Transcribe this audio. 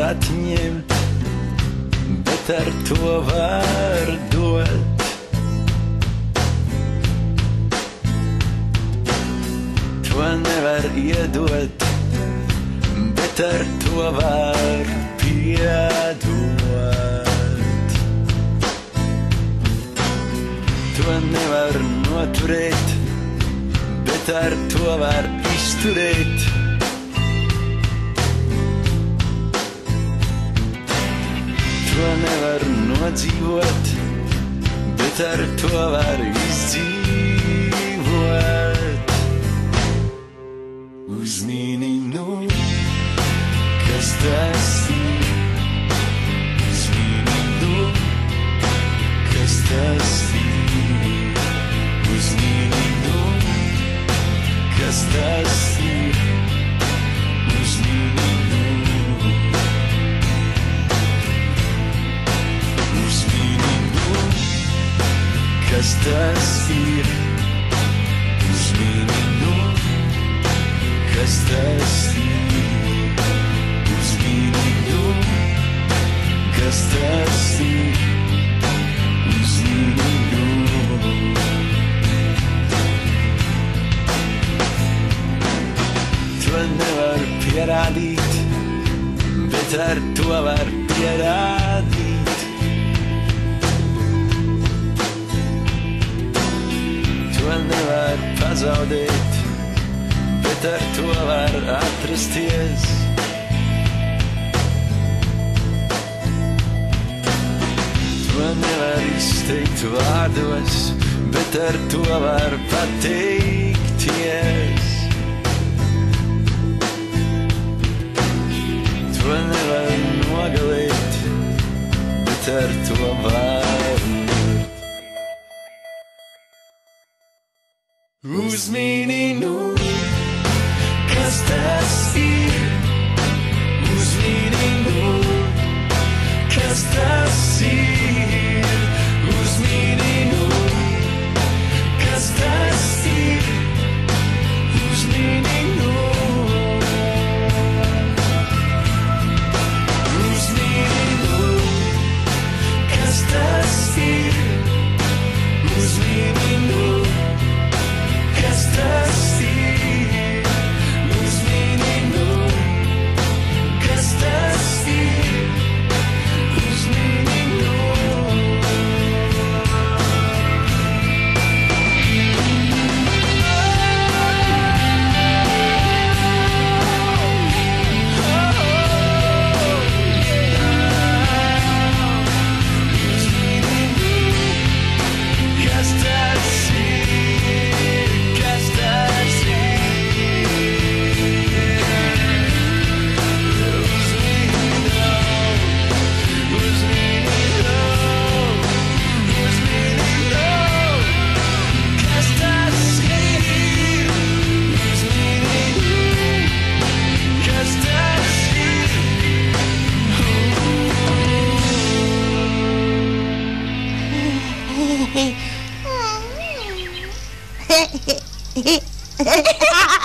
pat ņemt, bet ar to var dot. To nevar iedot, bet ar to var piedot. To nevar noturēt, bet ar to var izturēt. To nevar nodzīvot, bet ar to var izdzīvot. Uzmini nu, kas tas ir. Uzmini nu, kas tas ir. Uzmini nu, kas tas ir. Uzmini nu. Kas tas ir? Uzmini nu, kas tas ir? Uzmini nu, kas tas ir? Uzmini nu. To nevar pierādīt, bet ar to var pierādīt. To nevar pazaudēt, bet ar to var atrasties. To nevar izteikt vārdos, bet ar to var pateikties. To nevar nogalēt, bet ar to var mirt. Uzmini nu, kas tas ir. Uzmini nu, kas tas ir. Uzmini nu, kas tas ir. Uzmini nu. Uzmini nu, kas tas ir. Uzmini nu. Kas tas ir? Uzmini nu, kas tas ir? Uzmini nu. Ha ha ha!